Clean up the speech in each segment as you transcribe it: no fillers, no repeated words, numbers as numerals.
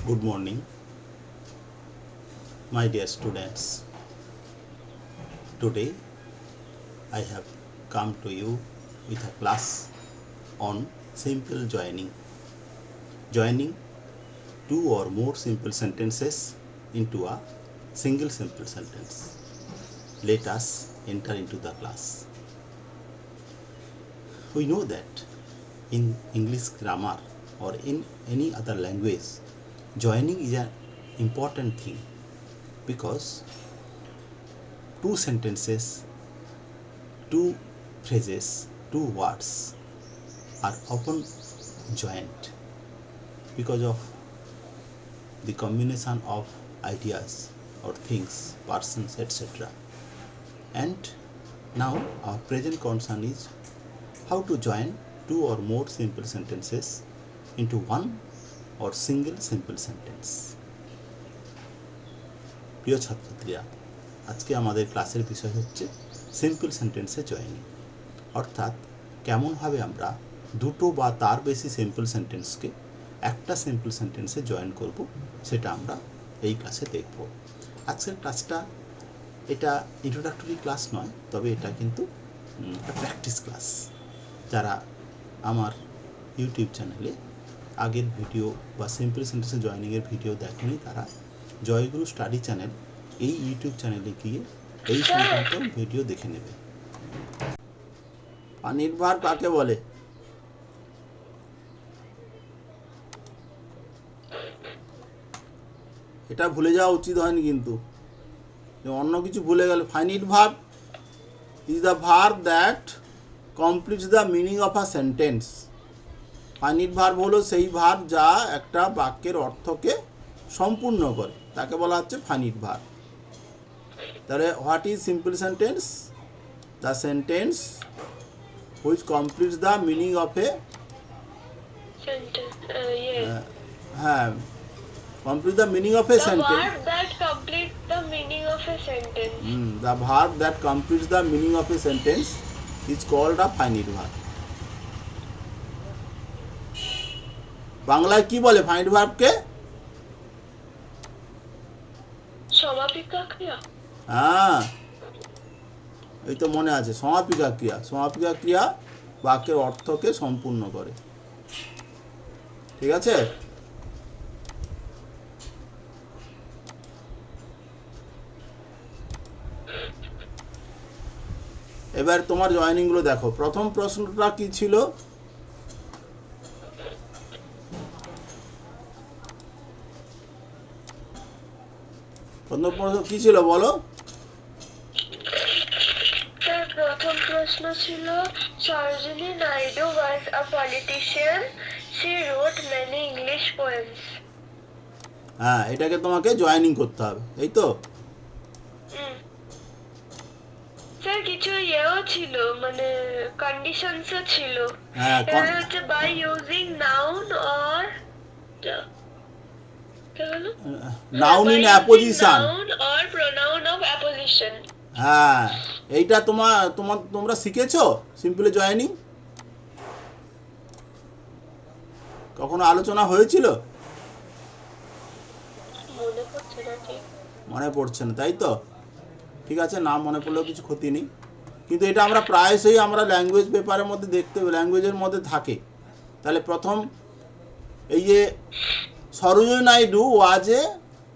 Good morning, my dear students. Today I have come to you with a class on simple joining. Joining two or more simple sentences into a single simple sentence. Let us enter into the class. We know that in English grammar or in any other language, joining is an important thing because two sentences, two phrases, two words are often joined because of the combination of ideas or things, persons, etc. And now our present concern is how to join two or more simple sentences into one or single simple sentence. প্রিয় ছাত্রছাত্রীরা, আজকে আমাদের ক্লাসের বিষয় হচ্ছে simple সেন্টেন্সে joining, অর্থাৎ কেমনভাবে আমরা দুটো বা তার বেশি সিম্পল সেন্টেন্সকে একটা সিম্পল সেন্টেন্সে জয়েন করব সেটা আমরা এই ক্লাসে দেখব। আজকের ক্লাসটা এটা ইন্ট্রোডাক্টরি ক্লাস নয়, তবে এটা কিন্তু একটা প্র্যাকটিস ক্লাস। যারা আমার ইউটিউব চ্যানেলে আগের ভিডিও বা সিম্পল সেন্টেন্সে জয়েনিংয়ের ভিডিও দেখেনি, তারা জয়গুরু স্টাডি চ্যানেল এই ইউটিউব চ্যানেলে গিয়ে এই সংক্রান্ত ভিডিও দেখে নেবে। অনির্ভার কাকে বলে? এটা ভুলে যাওয়া উচিত হয়নি, কিন্তু অন্য কিছু ভুলে গেলে। Finite verb is the verb that completes the meaning of a sentence. Finite verb হলো সেই ভার্ব যা একটা বাক্যের অর্থকে সম্পূর্ণ করে, তাকে বলা হচ্ছে ফাইনিট ভার্ব। তাহলে what is simple sentence? The sentence which completes the meaning of a হ্যাঁ complete the meaning of a sentence. The verb that completes the meaning of a sentence. The verb that completes the meaning of a sentence is called a finite verb. বাংলায় কি বলে finite ভার্বকে? সমাপিকা ক্রিয়া। হ্যাঁ, এই তো মনে আছে, সমাপিকা ক্রিয়া। সমাপিকা ক্রিয়া বাক্যের অর্থকে সম্পূর্ণ করে। ঠিক আছে? এবার তোমার জয়েনিংগুলো দেখো। প্রথম প্রশ্নটা কি ছিল? প্রথম প্রশ্ন কি ছিল বলো? প্রথম প্রশ্ন ছিল Sarojini Naidu was a politician. She wrote many English poems. হ্যাঁ, এটাকে তোমাকে জয়েনিং করতে হবে, এই তো। স্যার কিছু ইয়েও ছিল, মানে কন্ডিশনসও ছিল। হ্যাঁ, এটা হচ্ছে by using noun or noun in apposition or pronoun of apposition. হ্যাঁ, এইটা তোমরা শিখেছো সিম্পল জয়েনিং? কখনো আলোচনা হয়েছিল? মনে পড়ছে না, তাই তো? ঠিক আছে, না মনে পড়লেও কিছু ক্ষতি নেই, কিন্তু এটা আমরা প্রায়শই আমরা ল্যাঙ্গুয়েজ পেপারের মধ্যে দেখতে, ল্যাঙ্গুয়েজের মধ্যে থাকে। তাহলে প্রথম এই যে Sarojini Naidu was a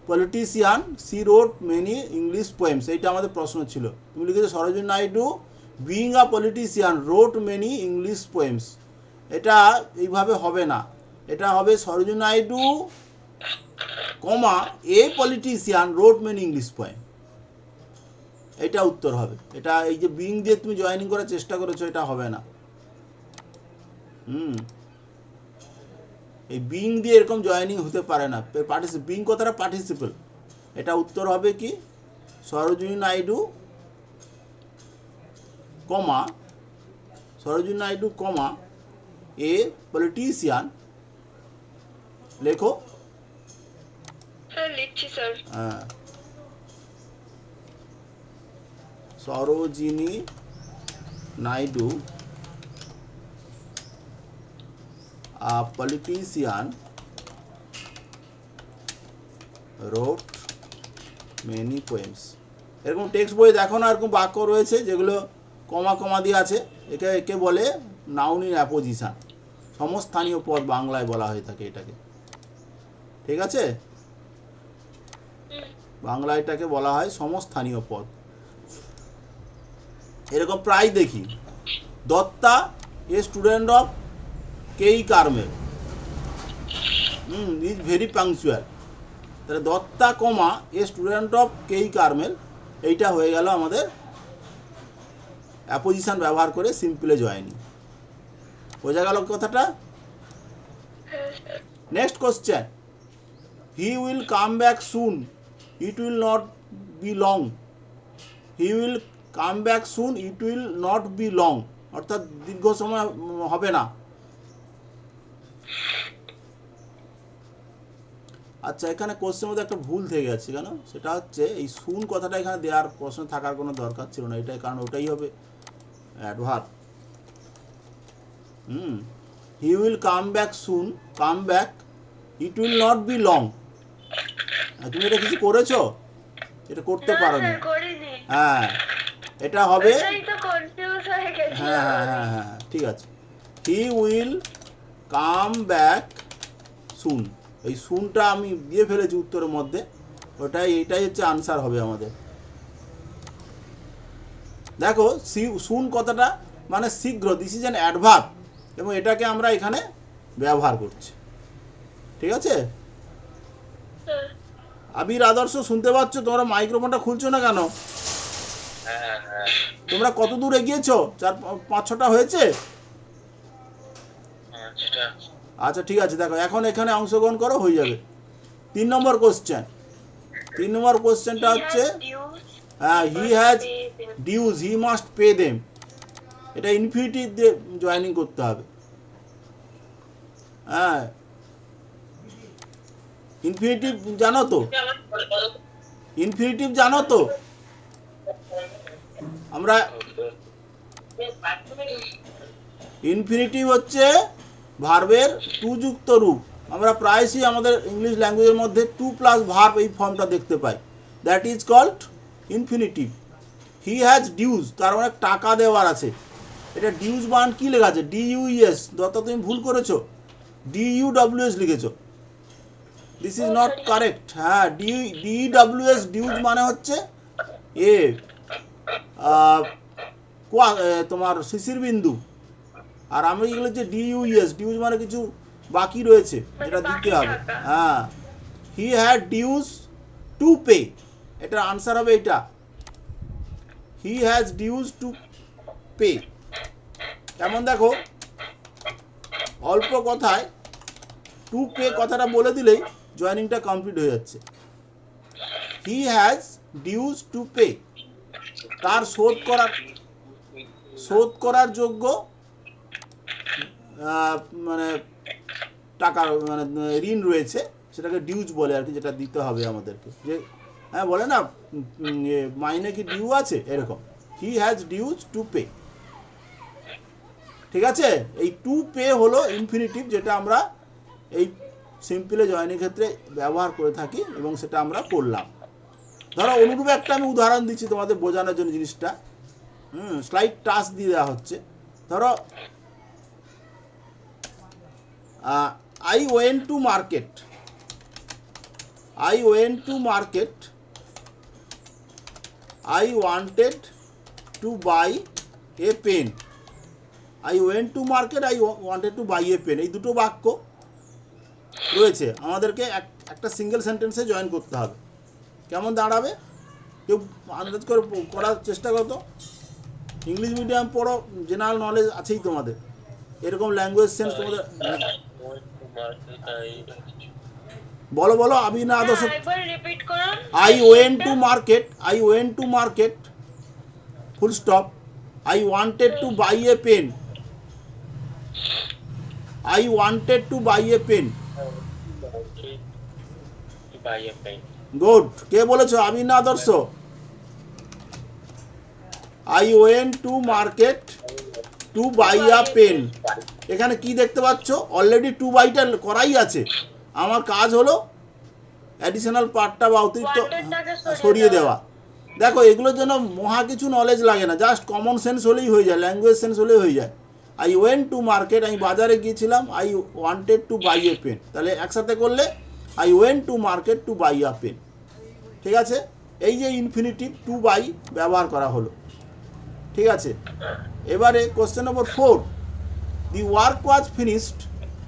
politician, she wrote many English poems, এইটা আমাদের প্রশ্ন ছিল। তুমি লিখেছো Sarojini Naidu being a politician wrote many English poems. এটা এইভাবে হবে না, এটা হবে Sarojini Naidu comma a politician wrote many English poem, এটা উত্তর হবে। এটা এই যে বিইং দিয়ে তুমি জয়েনিং করার চেষ্টা করেছো, এটা হবে না। এই বিইং দিয়ে এরকম জয়েনিং হতে পারে না। বিইং কথাটা পার্টিসিপল। এটা উত্তর হবে কি? সরোজিনী নাইডু কমা Sarojini Naidu comma a politician. লেখো। হ্যাঁ লিখছি স্যার। হ্যাঁ, Sarojini Naidu a politician রোট many poems. এরকম টেক্সট বই দেখো না, এরকম বাক্য রয়েছে যেগুলো কমা কমা দিয়ে আছে, একে একে বলে নাউন ইন অ্যাপোজিশন, সমস্থানীয় পদ বাংলায় বলা হয়ে থাকে এটাকে। ঠিক আছে, বাংলায় এটাকে বলা হয় সমস্থানীয় পদ। এরকম প্রায় দেখি, দত্তা এ স্টুডেন্ট অফ কেই কার্মেল, ইজ ভেরি পাংচুয়াল। তাহলে দত্তা কমা এ স্টুডেন্ট অফ কেই কার্মেল, এইটা হয়ে গেল আমাদের অ্যাপোজিশন ব্যবহার করে সিম্পলে জয়েনিং। বোঝা গেল কথাটা? Next question, he will come back soon, it will not be long. He will come back soon, it will not be long, অর্থাৎ দীর্ঘ সময় হবে না। আচ্ছা, এখানে কোশ্চেনের মধ্যে একটা ভুল থেকে গেছে কেন, সেটা হচ্ছে এই সুন কথাটা এখানে দেওয়ার প্রশ্ন থাকার কোনো দরকার ছিল না, এটাই কারণ ওটাই হবে adverb. He will come back soon, come back, it will not be long. তুমি এটা কিছু করেছো? এটা করতে পারো না। হ্যাঁ, এটা হবে, হ্যাঁ হ্যাঁ হ্যাঁ হ্যাঁ ঠিক আছে। হি উইল কাম ব্যাক সুন, এই সুনটা আমি দিয়ে ফেলেছি উত্তরের মধ্যে, এটাই হচ্ছে আনসার হবে আমাদের। দেখো সুন কথাটা মানে শীঘ্র, দিস ইজ অ্যান অ্যাডভার্ব, এবং এটাকে আমরা এখানে ব্যবহার করছি। ঠিক আছে, আবির আদর্শ শুনতে পাচ্ছ? তোমরা মাইক্রোফোনটা খুলছো না কেন? তোমরা কত দূর এগিয়েছো? 4-5-6টা হয়েছে? আচ্ছা ঠিক আছে, দেখো এখন এখানে অংশগ্রহণ করো, হয়ে যাবে। 3 নম্বর কোশ্চেন, 3 নম্বর কোশ্চেনটা হচ্ছে হি has dues, he must pay them. এটা ইনফিনিটিভ দিয়ে জয়েনিং করতে হবে। হ্যাঁ, ইনফিনিটিভ জানো তো? ইনফিনিটিভ জানো তো? আমরা ইনফিনিটিভ হচ্ছে ভার্বের টু যুক্ত রূপ। আমরা প্রায়শই আমাদের ইংলিশ ল্যাঙ্গুয়েজের মধ্যে টু প্লাস ভার্ব এই ফর্মটা দেখতে পাই, that is called infinitive. He has dues, তার মানে টাকা দেওয়ার আছে। এটা ডিউজ বান কি লেখা আছে? DUES। দত্ত তুমি ভুল করেছো, DUWS লিখেছো, দিস ইজ নট কারেক্ট। হ্যাঁ, DWS ডিউজ মানে হচ্ছে তোমার শিশির বিন্দু, আর আমি এগুলো যে DUES, ডিউজ মানে কিছু বাকি রয়েছে যেটা দিতে হবে। হ্যাঁ, he had dues to pay, এটা আনসার হবে এটা, হি হ্যাজ ডিউজ টু পে। কেমন দেখো, অল্প কথায় টু পে কথাটা বলে দিলেই জয়েনিংটা কমপ্লিট হয়ে যাচ্ছে। হি হ্যাজ ডিউজ টু পে, তার শোধ করার যোগ্য মানে টাকা, মানে ঋণ রয়েছে, সেটাকে ডিউজ বলে আর কি, যেটা দিতে হবে আমাদেরকে। যে হ্যাঁ বলে না মাইনে কি ডিউ আছে, এরকম। হি হ্যাজ ডিউজ টু পে। ঠিক আছে, এই টু পে হলো ইনফিনিটিভ, যেটা আমরা এই সিম্পলে জয়েনের ক্ষেত্রে ব্যবহার করে থাকি, এবং সেটা আমরা করলাম। ধরো অনুরূপ একটা আমি উদাহরণ দিচ্ছি তোমাদের বোঝানোর জন্য জিনিসটা। স্লাইড টাচ দিয়ে দেওয়া হচ্ছে। ধরো I went to market. I went to market. I wanted to buy a pen. I went to market. I wanted to buy a pen. এই দুটো বাক্য রয়েছে, আমাদেরকে একটা সিঙ্গেল সেন্টেন্সে জয়েন করতে হবে। কেমন দাঁড়াবে? কেউ আন্দাজ করে করার চেষ্টা করো তো। ইংলিশ মিডিয়াম পড়ো, জেনারেল নলেজ আছেই তোমাদের, এরকম ল্যাঙ্গুয়েজ সেন্স তোমাদের। বলো বলো, আমি না Adarsh. I went to market, I went to market, full stop. I wanted to buy a pen, I wanted to buy a pen. Good, কে বলেছো? আমি না Adarsh. I went to market to buy a pen. এখানে কি দেখতে পাচ্ছ? Already two বাইটা করাই আছে। আমার কাজ হলো অ্যাডিশনাল পার্টটা বা অতিরিক্ত ওয়ান্টেডটাকে সরিয়ে দেওয়া। দেখো এগুলোর জন্য মহা কিছু নলেজ লাগে না, জাস্ট কমন সেন্স হলেই হয়ে যায়, ল্যাঙ্গুয়েজ সেন্স হলেই হয়ে যায়। আই ওয়েন্ট টু মার্কেট, আমি বাজারে গিয়েছিলাম, I wanted to buy a pen, তাহলে একসাথে করলে I went to market to buy a pen. ঠিক আছে, এই যে ইনফিনিটিভ টু বাই ব্যবহার করা হলো। ঠিক আছে, এবারে question number 4, the work was finished,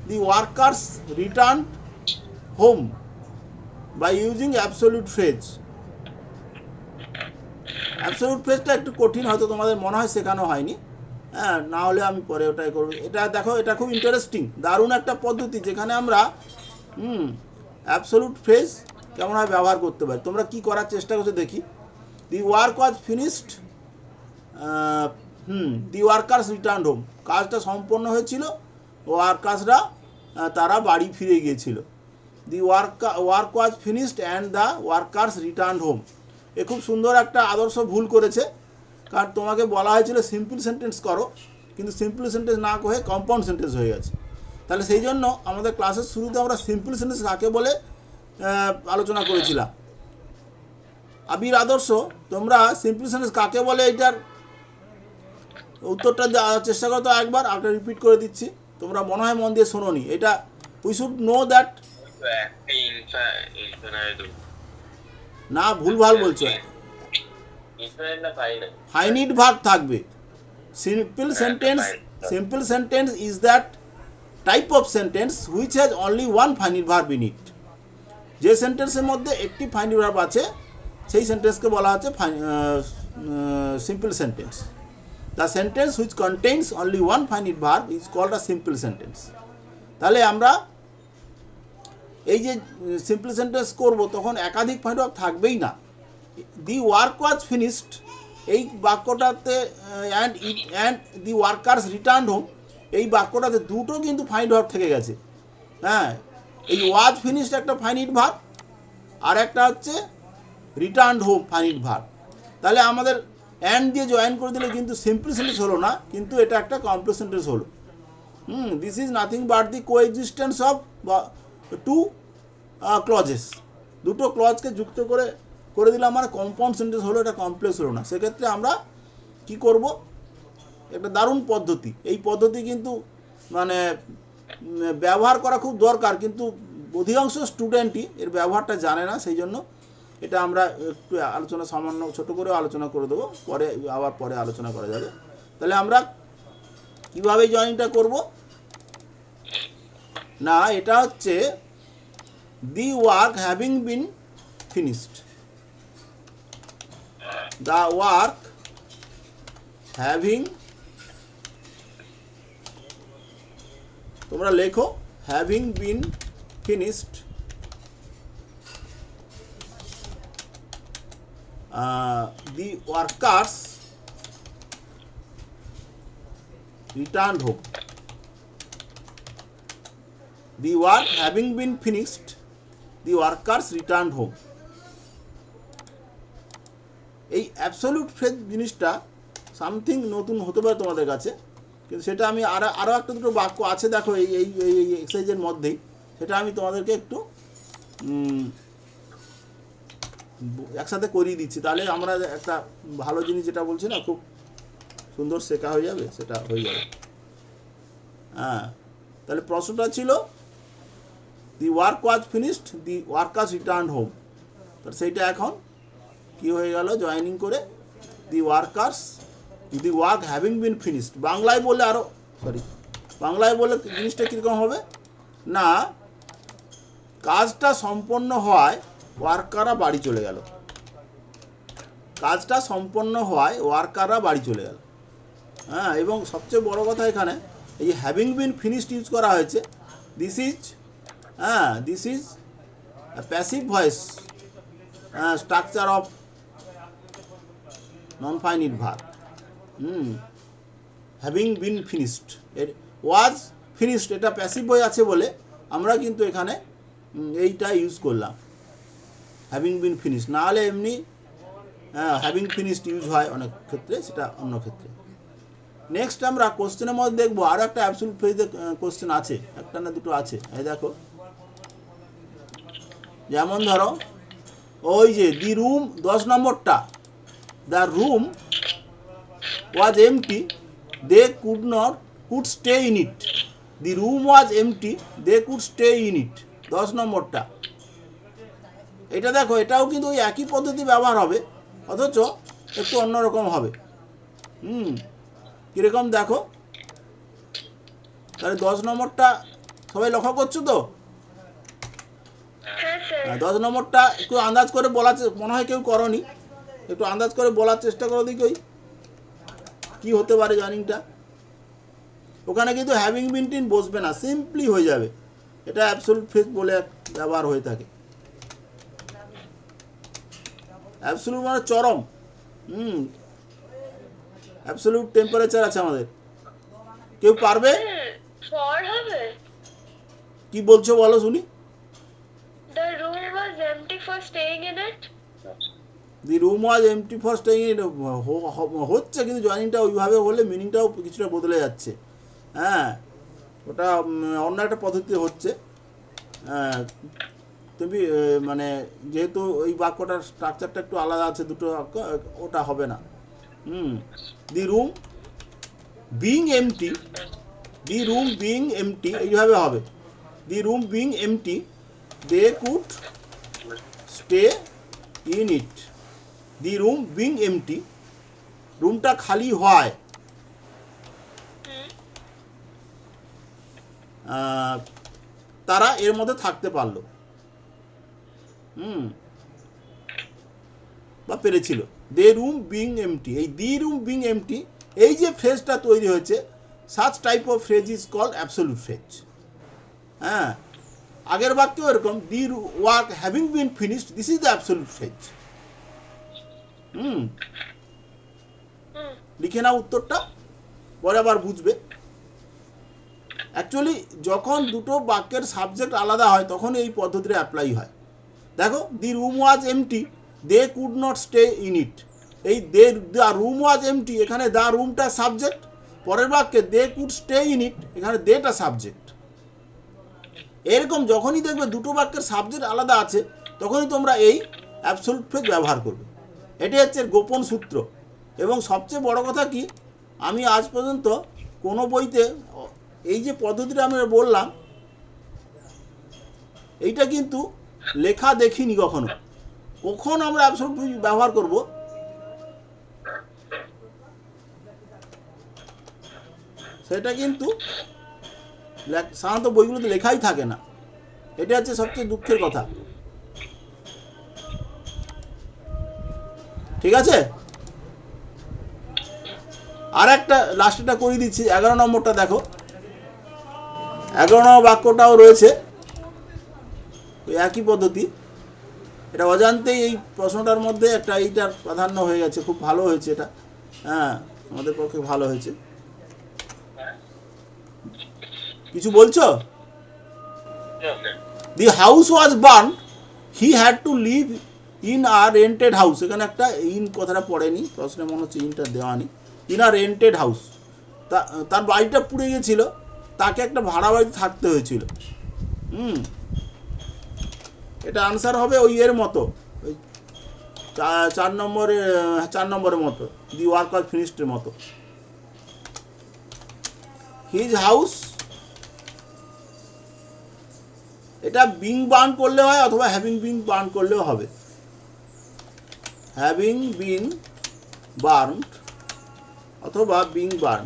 the workers return home by using absolute phrase. Absolute ফ্রেজটা একটু কঠিন, হয়তো তোমাদের মনে হয় শেখানো হয়নি, হ্যাঁ, না হলে আমি পরে ওটাই করবো। এটা দেখো, এটা খুব ইন্টারেস্টিং, দারুণ একটা পদ্ধতি যেখানে আমরা অ্যাবসোলিউট ফ্রেজ কেমনভাবে ব্যবহার করতে পারি। তোমরা কি করার চেষ্টা করছো দেখি। The work was finished, the workers return home, কাজটা সম্পন্ন হয়েছিল, ওয়ার্কার্সরা তারা বাড়ি ফিরে গিয়েছিল। The work was finished and the workers return home. এ খুব সুন্দর একটা আদর্শ ভুল করেছে, কারণ তোমাকে বলা হয়েছিল সিম্পল সেন্টেন্স করো, কিন্তু সিম্পল সেন্টেন্স না কহে কম্পাউন্ড সেন্টেন্স হয়ে গেছে। তাহলে সেই জন্য আমাদের ক্লাসের শুরুতে আমরা সিম্পল সেন্টেন্স কাকে বলে আলোচনা করেছিলাম। আবির আদর্শ, তোমরা সিম্পল সেন্টেন্স কাকে বলে এইটার উত্তরটা দেওয়ার চেষ্টা করো তো একবার, আগে রিপিট করে দিচ্ছি, তোমরা মনে হয় মন দিয়ে শোনোনি। এটা উই শুড নো দ্যাট, না ভুলভাল বলছো, ফাইনিট ভার্ব থাকবে। Simple sentence is that type of sentence which has only one finite verb in it. যে সেন্টেন্সের মধ্যে একটি ফাইনিট ভার্ব আছে সেই সেন্টেন্সকে বলা হচ্ছে simple sentence. The sentence which contains only one finite verb is called a simple sentence. তাহলে আমরা এই যে সিম্পল সেন্টেন্স করব তখন একাধিক ফাইনিট ভার্ব থাকবেই না। দি ওয়ার্ক ওয়াজ ফিনিশড, এই বাক্যটাতে and the workers return home, এই বাক্যটাতে দুটো কিন্তু ফাইনিট ভার্ব থেকে গেছে। হ্যাঁ, এই ওয়াজ ফিনিশড একটা ফাইনিট ভার্ব, আর একটা হচ্ছে রিটার্ন হোম ফাইনিট ভার্ব। তাহলে আমাদের অ্যান্ড দিয়ে জয়েন করে দিলে কিন্তু সিম্পল সেন্টেন্স হলো না, কিন্তু এটা একটা কমপ্লেক্স সেন্টেন্স হলো। This is nothing but the coexistence of two clauses. দুটো ক্লজকে যুক্ত করে দিলাম, মানে কম্পাউন্ড সেন্টেন্স হলো, এটা কমপ্লেক্স হলো না। সেক্ষেত্রে আমরা কি করব, একটা দারুণ পদ্ধতি, এই পদ্ধতি কিন্তু মানে ব্যবহার করা খুব দরকার, কিন্তু অধিকাংশ স্টুডেন্টই এর ব্যবহারটা জানে না। সেই জন্য এটা আমরা একটু আলোচনা সামান্য ছোট করে আলোচনা করে দেবো, পরে আলোচনা করা যাবে। তাহলে আমরা কীভাবে জয়েনিংটা করব না, এটা হচ্ছে দি work having been finished, the work having, তোমরা লেখো having been finished, the workers returned home. The work having been finished, the workers returned home. এই অ্যাবসলিউট ফ্রেজ জিনিসটা সামথিং নতুন হতে পারে তোমাদের কাছে, কিন্তু সেটা আমি আরও একটা দুটো বাক্য আছে দেখো এই এই এই এক্সারসাইজের মধ্যেই, সেটা আমি তোমাদেরকে একটু একসাথে করিয়ে দিচ্ছি। তাহলে আমরা একটা ভালো জিনিস যেটা বলছি না, খুব সুন্দর শেখা হয়ে যাবে, সেটা হয়ে যাবে। হ্যাঁ, তাহলে প্রশ্নটা ছিল the work was finished, the workers return home. তাহলে সেইটা এখন কি হয়ে গেল, জয়েনিং করে the workers, the work having been finished. বাংলায় বললে আরও বাংলায় বললে জিনিসটা কীরকম হবে না, কাজটা সম্পন্ন হওয়ায় ওয়ার্কাররা বাড়ি চলে গেল, কাজটা সম্পন্ন হওয়ায় ওয়ার্কাররা বাড়ি চলে গেল। হ্যাঁ, এবং সবচেয়ে বড় কথা এখানে এই হ্যাভিং বিন ফিনিশড ইউজ করা হয়েছে। This is passive voice structure of non finite verb. Having been finished, এর ওয়াজ ফিনিশড এটা প্যাসিভ ভয়েস আছে বলে আমরা কিন্তু এখানে এইটা ইউজ করলাম, হ্যাভিং বিন ফিনিশড। না হলে এমনি হ্যাভিং ফিনিশড ইউজ হয় অনেক ক্ষেত্রে, সেটা অন্য ক্ষেত্রে। নেক্সট আমরা কোশ্চেনের মধ্যে দেখবো আরও একটা অ্যাবসলিউট ফ্রেজের কোশ্চেন আছে, একটা না দুটো আছে। এই দেখো, যেমন ধরো ওই যে দি রুম 10 নম্বরটা, the room was empty they could stay in it. The room was empty they could stay in it, 10 নম্বরটা। এটা দেখো, এটাও কিন্তু ওই একই পদ্ধতি ব্যবহার হবে, অথচ একটু অন্যরকম হবে। কীরকম দেখো, তাহলে 10 নম্বরটা সবাই লক্ষ্য করছো তো? হ্যাঁ স্যার। 10 নম্বরটা একটু আন্দাজ করে বলার মনে হয় কেউ করনি, একটু আন্দাজ করে বলার চেষ্টা করো দেখি ওই কী হতে পারে জয়নিংটা। ওখানে কিন্তু হ্যাভিং বিন টিন বসবে না, সিম্পলি হয়ে যাবে। এটা অ্যাবসলিউট ফ্রেজ বলে ব্যবহার হয়ে থাকে। অ্যাবসলিউট মানে চরম, অ্যাবসলিউট টেম্পারেচার আছে আমাদের। কেউ পারবে? ফর হবে। কি বলছো বলো শুনি। The room was empty for staying in it. The room was MT for staying in হচ্ছে, কিন্তু জয়নিংটা ওইভাবে হলে মিনিংটাও কিছুটা বদলে যাচ্ছে। হ্যাঁ, ওটা অন্য একটা পদ্ধতিতে হচ্ছে। তুমি মানে যেহেতু ওই বাক্যটার স্ট্রাকচারটা একটু আলাদা আছে দুটো বাক্য, ওটা হবে না। The room being empty, the room being empty এইভাবে হবে। The room being empty they could stay in it. The room being empty, রুমটা খালি হয়, তারা এর মধ্যে থাকতে পারলো, বা পেরেছিল। দে রুম বিং এমটি, এই দি রুম বিং এমটি, এই যে ফ্রেজটা তৈরি হয়েছে, such type of phrase is called absolute phrase. হ্যাঁ, আগের বাক্য এরকম, the work having been finished, this is the absolute phrase. লিখে নাও উত্তরটা, পরে আবার বুঝবে। অ্যাকচুয়ালি যখন দুটো বাক্যের সাবজেক্ট আলাদা হয় তখন এই পদ্ধতিটা অ্যাপ্লাই হয়। দেখো, the room was empty they could not stay in it, এই দ্য রুম ওয়াজ এমটি, এখানে দ্য রুমটা সাবজেক্ট, পরের বাক্যে they could stay in it, এখানে দেটা সাবজেক্ট। এরকম যখনই দেখবে দুটো বাক্যের সাবজেক্ট আলাদা আছে তখনই তোমরা এই অ্যাবসলিউট ফ্রেজ ব্যবহার করবে। এটি হচ্ছে গোপন সূত্র। এবং সবচেয়ে বড় কথা কি, আমি আজ পর্যন্ত কোনো বইতে এই যে পদ্ধতিটা আমি বললাম, এইটা কিন্তু লেখা দেখিনি কখনো। কখন আমরা অ্যাবসলিউট ব্যবহার করব, সেটা কিন্তু সাধারণত বইগুলোতে লেখাই থাকে না। এটা হচ্ছে সবচেয়ে দুঃখের কথা। ঠিক আছে, আর একটা লাস্টটা করে দিচ্ছি, 11 নম্বরটা দেখো। 11 নম্বর বাক্যটাও রয়েছে ওই একই পদ্ধতি। এটা অজান্তেই এই প্রশ্নটার মধ্যে একটা এইটার প্রাধান্য হয়ে গেছে, খুব ভালো হয়েছে এটা। হ্যাঁ, আমাদের পক্ষে ভালো হয়েছে। কিছু বলছো? The house was burn, he had to live in a rented house. এখানে একটা ইন কথাটা পড়েনি, প্রশ্নে মনে হচ্ছে ইনটা দেওয়া নেই। ইন আ রেন্টেড হাউস, তার বাড়িটা পুড়ে গেছিল, তাকে একটা ভাড়া বাড়িতে থাকতে হয়েছিল। এটা আনসার হবে ওই এর মতো, ওই 4 নম্বরের মতো, দি ওয়ার্ক ওয়াজ ফিনিশডের মতো। হিজ হাউস, এটা বিং বার্ন করলে হয় অথবা হ্যাভিং বিন বার্ন করলেও হবে। হ্যাভিং বিন বার্ন অথবা বিং বার্ন,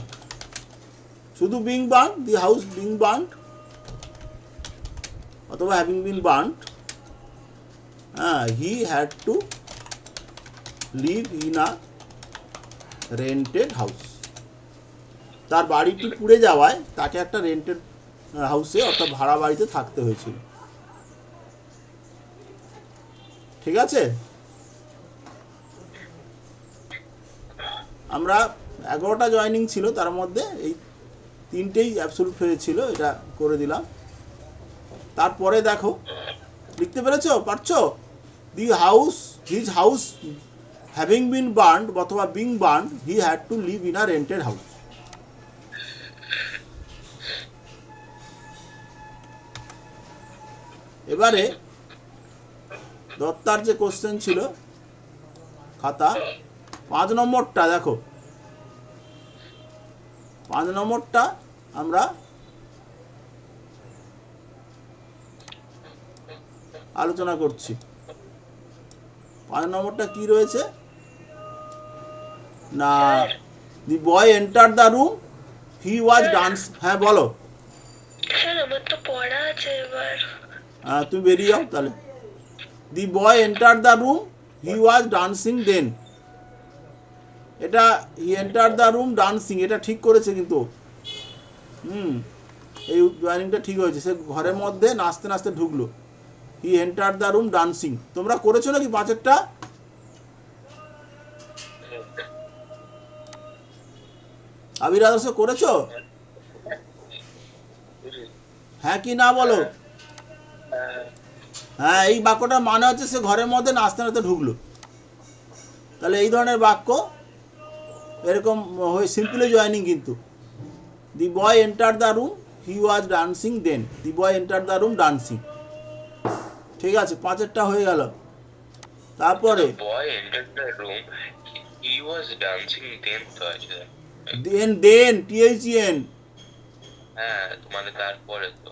শুধু being burn, the house being burn, অথবা having been burn. He had to live in a rented house, তার বাড়িটি পুড়ে যাওয়ায় তাকে একটা রেন্টেড হাউসে অর্থাৎ ভাড়া বাড়িতে থাকতে হয়েছিল। ঠিক আছে, আমরা 11টা জয়নিং ছিল, তার মধ্যে এই 3টেই অ্যাবসলিউট ফ্রেজ ছিল, এটা করে দিলাম। তারপরে দেখো, লিখতে পেরেছো, পারছো? The house, his house having been burned অথবা being burned, he had to live in a rented house. এবারে দত্তার যে কোশ্চেন ছিল খাতা 5 নম্বরটা দেখো, 5 নম্বরটা আমরা আলোচনা করছি। 5 নম্বরটা কি রয়েছে না, the boy enter the room, he was dance. হ্যাঁ বলো। স্যার আমার তো পড়া আছে এবার। তুমি বেরিয়ে যাও তাহলে। The boy enter the room, he was dancing then. এটা he enter the room dancing, এটা ঠিক করেছে কিন্তু। এই জয়েনিংটা ঠিক হয়েছে, সে ঘরের মধ্যে নাচতে নাচতে ঢুকলো। হি এন্টার দ্য রুম ডান্সিং। তোমরা করেছো নাকি 5-এরটা? আবির আদর্শ করেছো? হ্যাঁ কি না বলো। হ্যাঁ, এই বাক্যটার মানে হচ্ছে সে ঘরের মধ্যে নাচতে নাচতে ঢুকলো। তাহলে এই ধরনের বাক্য এরকম হয়ে সিম্পলি জয়েনিং কিন্তু। The boy enter the room, he was dancing then. The boy enter the room dancing. ঠিক আছে, 5-এরটা হয়ে গেল। তারপরে boy enter the room, he was dancing then তো আছে। দেন THEN। হ্যাঁ মানে তারপরে তো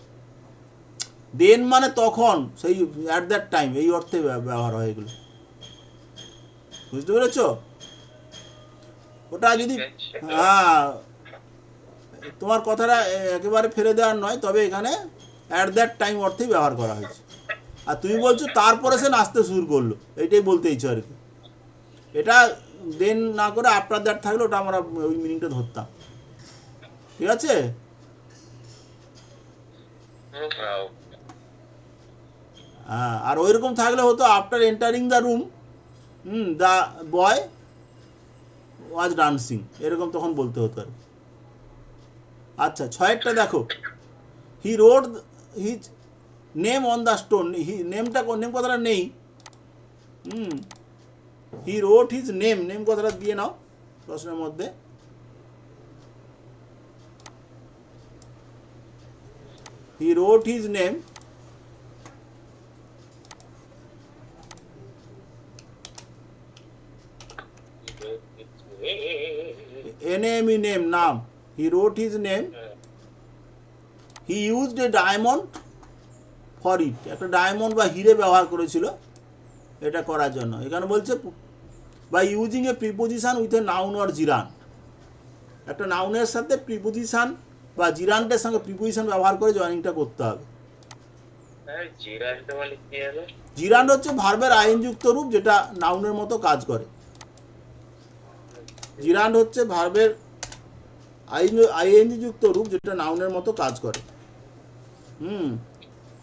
দেন মানে তখন, সেই অ্যাট দ্যাট টাইম, এই অর্থে ব্যবহার হয় এগুলো। বুঝতে পেরেছো? ওটা যদি হ্যাঁ, তোমার কথাটা একেবারে ফেলে দেওয়ার নয়, তবে এখানে অ্যাট দ্যাট টাইম অর্থেই ব্যবহার করা হয়েছে। আর তুমি বলছো তারপরে সে নাচতে শুরু করলো, এইটাই বলতে ইচ্ছো আর কি। এটা দেন না করে আফটার দ্যাট থাকলে ওটা আমরা ওই মিনিংটা ধরতাম। ঠিক আছে? হ্যাঁ, আর ওইরকম থাকলে হতো after entering the room, the boy was dancing, এরকম তখন বলতে হতো আর কি। আচ্ছা, 6-এরটা দেখো, হি rode his name on the stone. Name কথাটা নেই। হি রোড হিজ নেম কথাটা দিয়ে নাও প্রশ্নের মধ্যে। He rode his name, NAME name, নাম। He rode his name, he used a diamond for it. একটা ডায়মন্ড বা হিরে ব্যবহার করেছিল এটা করার জন্য। এখানে বলছে by using a preposition with a noun or gerund. একটা নাউনের সাথে প্রিপোজিশন বা জিরান্টের সঙ্গে প্রিপোজিশন ব্যবহার করে জয়েনিংটা করতে হবে। জিরান্ট হচ্ছে ভার্বের আইনযুক্ত রূপ, যেটা নাউনের মতো কাজ করে। জিরান্ট হচ্ছে ভার্বের আইএনজি যুক্ত রূপ, যেটা নাউনের মতো কাজ করে।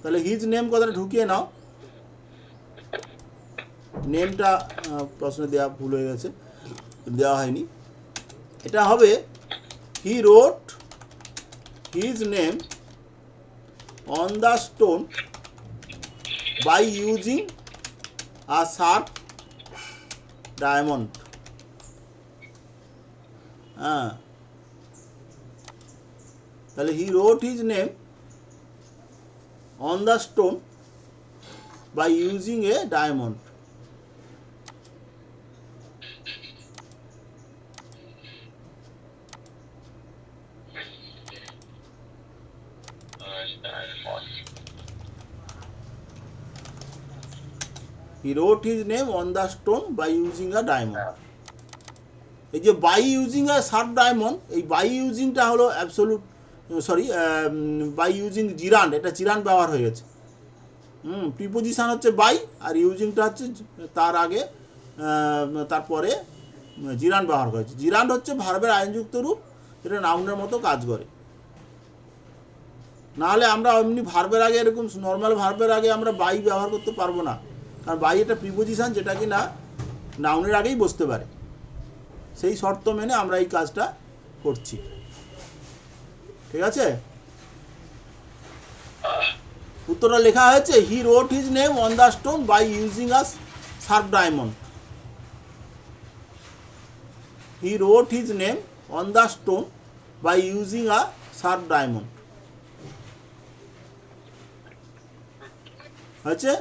তাহলে হিজ নেম কথাটা ঢুকিয়ে নাও। নেমটা প্রশ্নে দেওয়া ভুল হয়ে গেছে, দেওয়া হয়নি। এটা হবে he wrote his name on the stone by using a sharp diamond. হ্যাঁ, তাহলে he wrote his name on the stone by using a diamond. He wrote his name on the stone by using a diamond. এই যে by using a sharp diamond, এই by ইউজিংটা হলো absolute, sorry, by using gerund, এটা gerund ব্যবহার হয়ে গেছে। Preposition হচ্ছে বাই, আর ইউজিংটা হচ্ছে তার আগে, তারপরে জিরান্ট ব্যবহার করেছে। জিরান্ট হচ্ছে ভার্বের আইনযুক্ত রূপ, এটা নাউনের মতো কাজ করে। নাহলে আমরা এমনি ভার্বের আগে, এরকম নর্মাল ভার্বের আগে আমরা বাই ব্যবহার করতে পারবো না, কারণ বাই এটা প্রিপোজিশন, যেটা কি না নাউনের আগেই বসতে পারে। সেই শর্ত মেনে আমরা এই কাজটা করছি। ঠিক আছে? উত্তরটা লেখা হয়েছে he wrote his name on the stone by using a sharp diamond. He wrote his name on the stone by using a sharp diamond. হয়েছে?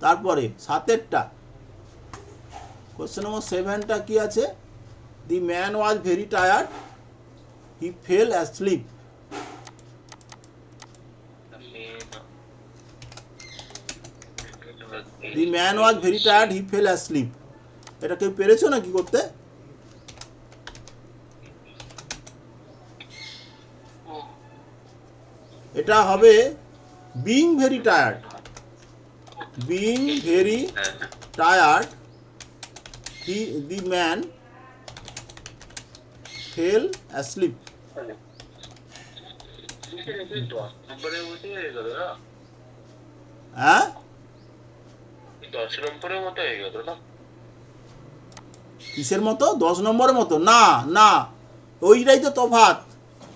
তারপরে 7-এরটা কোশ্চেন নম্বর 7টা কি আছে? The man was very tired, he fell asleep. The man was very tired, he fell asleep. এটা কেউ পেরেছো না কি করতে? এটা হবে being very tired, being very tired, he the man fail asleep. নম্বরের মতো হয়ে গেল না? হ্যাঁ 10 নম্বরের মতো হয়ে গেল না? কিসের মতো? 10 নম্বরের মতো না, না, ওইটাই তো তফাৎ।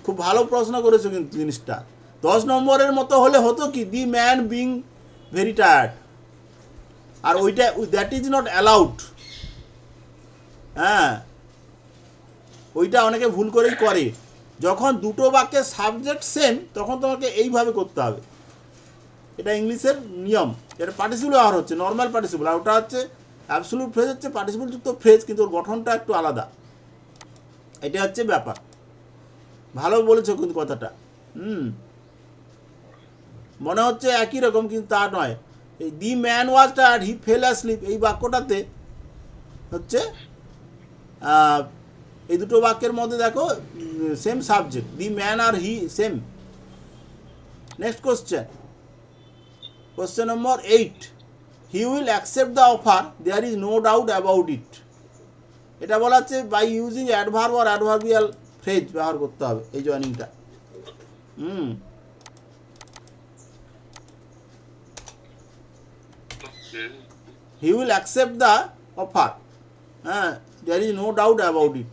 খুব ভালো প্রশ্ন করেছো কিন্তু জিনিসটা। 10 নম্বরের মতো হলে হতো কি, the man being very tired, আর ওইটা দ্যাট ইজ নট অ্যালাউড। হ্যাঁ, ওইটা অনেকে ভুল করেই করে। যখন দুটো বাক্যের সাবজেক্ট সেম তখন তোমাকে এইভাবে করতে হবে। এটা ইংলিশের নিয়ম। এটা পার্টিসিপল ব্যবহার হচ্ছে, নর্মাল পার্টিসিপল, আর ওটা হচ্ছে অ্যাবসলিউট ফ্রেজ, হচ্ছে পার্টিসিপল যুক্ত ফ্রেজ, কিন্তু ওর গঠনটা একটু আলাদা। এটা হচ্ছে ব্যাপার। ভালো বলেছো কিন্তু কথাটা। মনে হচ্ছে একই রকম, কিন্তু তা নয়। এই the man was tired, he fell asleep, এই বাক্যটাতে হচ্ছে এই দুটো বাক্যের মধ্যে দেখো সেম সাবজেক্ট, দি ম্যান আর he same. Next question, question number 8, he will accept the offer, there is no doubt about it. এটা বলা হচ্ছে by using adverb or adverbial phrase ব্যবহার করতে হবে এই জয়েনিংটা। He will accept the offer, হ্যাঁ, there is no doubt about it.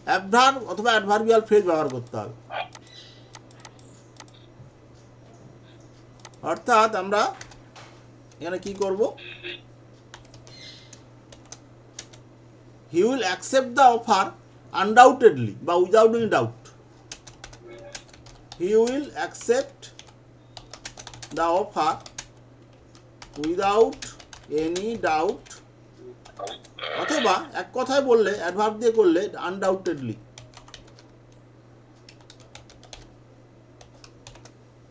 Adverb অথবা অ্যাডভার্বিয়াল ফ্রেজ ব্যবহার করতে হবে। অর্থাৎ আমরা এখানে কি করব, he will accept the offer undoubtedly বা without any doubt. He will accept the offer without any doubt, অথবা এক কথায় বললে অ্যাডভার্ব দিয়ে করলে আনডাউটেডলি।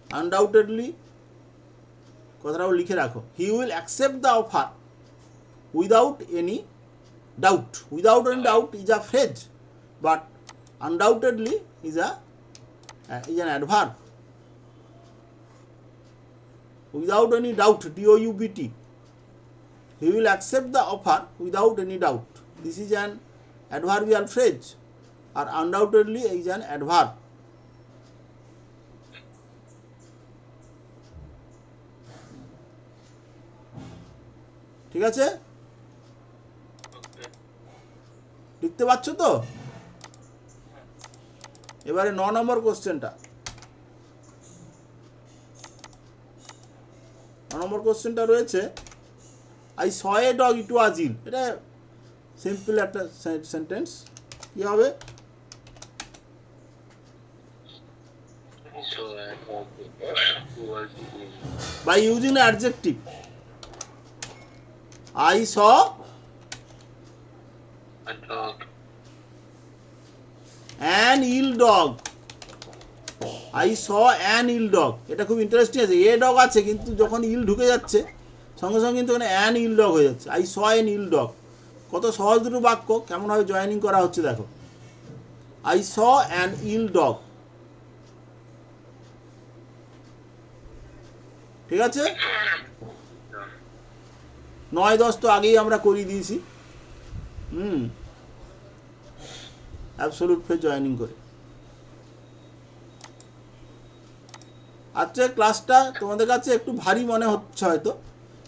আনডাউটেডলি কথাটাও লিখে রাখো। হি will accept the offer without any doubt. Without any doubt is a phrase, but undoubtedly is an adverb. Without any doubt, doubt. He will accept the offer without any doubt. This is an adverbial phrase, or undoubtedly is an adverb. ঠিক আছে, লিখতে পারছো তো? এবারে 9 নম্বর কোশ্চেনটা। 9 নম্বর কোশ্চেনটা রয়েছে, I saw a dog ইট ওয়াজ ইল। এটা সিম্পল একটা সেন্টেন্স। কি হবে? By using adjective. I saw an ill dog. I saw an ill dog. এটা খুব ইন্টারেস্টিং আছে। এ ডগ আছে, কিন্তু যখন ইল ঢুকে যাচ্ছে সঙ্গে সঙ্গে কিন্তু এখানে অ্যান ইল ডগ হয়ে যাচ্ছে। I saw an ill dog. কত সহজ দুটো বাক্য, কেমনভাবে জয়েনিং করা হচ্ছে দেখো। I saw an ill dog. ঠিক আছে, 9-10 তো আগেই আমরা করিয়ে দিয়েছি। অ্যাবসলিউট ফ্রেজ জয়েনিং করে। আজকের ক্লাসটা তোমাদের কাছে একটু ভারী মনে হচ্ছে হয়তো,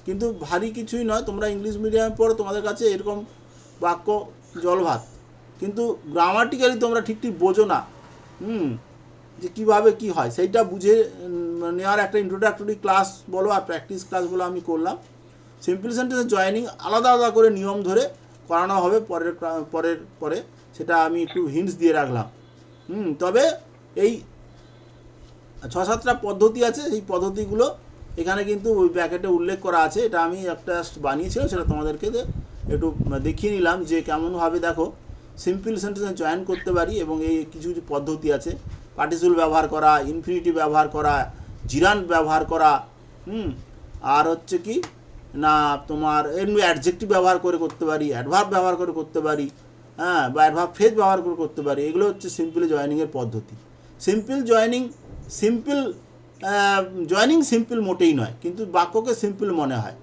কিন্তু ভারী কিছুই নয়। তোমরা ইংলিশ মিডিয়ামে পড়ো, তোমাদের কাছে এরকম বাক্য জলভাত, কিন্তু গ্রামাটিক্যালি তোমরা ঠিক বোঝো না। যে কীভাবে কি হয় সেইটা বুঝে নেওয়ার একটা ইন্ট্রোডাক্টরি ক্লাস বলো আর প্র্যাকটিস ক্লাস বলো আমি করলাম। সিম্পল সেন্টেন্সের জয়েনিং আলাদা আলাদা করে নিয়ম ধরে করানো হবে পরে সেটা আমি একটু হিন্টস দিয়ে রাখলাম। তবে এই 6-7টা পদ্ধতি আছে, এই পদ্ধতিগুলো এখানে কিন্তু ওই প্যাকেটে উল্লেখ করা আছে, এটা আমি একটা বানিয়েছিলাম, সেটা তোমাদেরকে একটু দেখিয়ে নিলাম যে কেমনভাবে দেখো সিম্পল সেন্টেন্সে জয়েন করতে পারি। এবং এই কিছু কিছু পদ্ধতি আছে, পার্টিসিপল ব্যবহার করা, ইনফিনিটিভ ব্যবহার করা, জিরান্ট ব্যবহার করা, আর হচ্ছে কি না তোমার এমনি অ্যাডজেক্টিভ ব্যবহার করে করতে পারি, অ্যাডভার্ব ব্যবহার করে করতে পারি, হ্যাঁ, বা অ্যাডভার্ব ফ্রেজ ব্যবহার করে করতে পারি। এগুলো হচ্ছে সিম্পল জয়েনিংয়ের পদ্ধতি। জয়েনিং সিম্পল মোটেই নয়, কিন্তু বাক্যকে সিম্পল মনে হয়।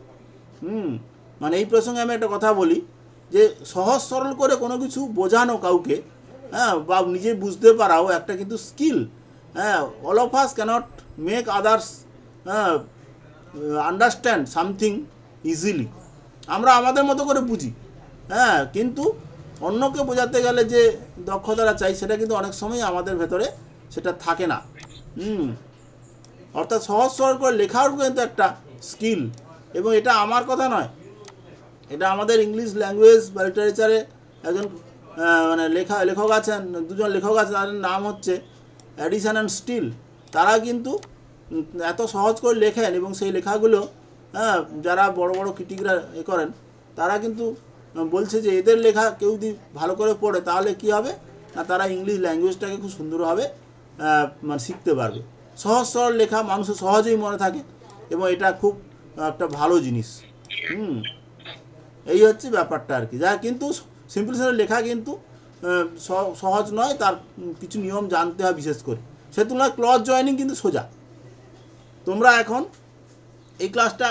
মানে এই প্রসঙ্গে আমি একটা কথা বলি যে সহজ সরল করে কোনো কিছু বোঝানো কাউকে, হ্যাঁ, বা নিজে বুঝতে পারাও একটা কিন্তু স্কিল। হ্যাঁ, all of us cannot make others understand something easily. আমরা আমাদের মতো করে বুঝি, হ্যাঁ, কিন্তু অন্যকে বোঝাতে গেলে যে দক্ষতাটা চাই সেটা কিন্তু অনেক সময় আমাদের ভেতরে সেটা থাকে না। অর্থাৎ সহজ সরল করে লেখাও কিন্তু একটা স্কিল। এবং এটা আমার কথা নয়, এটা আমাদের ইংলিশ ল্যাঙ্গুয়েজ বা লিটারেচারে একজন মানে লেখক আছেন, দুজন লেখক আছেন, তাদের নাম হচ্ছে অ্যাডিসন অ্যান্ড স্টিল। তারা কিন্তু এত সহজ করে লেখেন, এবং সেই লেখাগুলো, হ্যাঁ, যারা বড় বড় ক্রিটিকরা করেন তারা কিন্তু বলছে যে এদের লেখা কেউ যদি ভালো করে পড়ে তাহলে কি হবে না, তারা ইংলিশ ল্যাঙ্গুয়েজটাকে খুব সুন্দরভাবে মানে শিখতে পারবে। সহজ সরল লেখা মানুষের সহজেই মনে থাকে, এবং এটা খুব একটা ভালো জিনিস। এই হচ্ছে ব্যাপারটা আর কি। যা কিন্তু সিম্পল সেন্টেন্স লেখা কিন্তু সহজ নয়, তার কিছু নিয়ম জানতে হয় বিশেষ করে। সে তুলনায় ক্লজ জয়েনিং কিন্তু সোজা। তোমরা এখন এই ক্লাসটা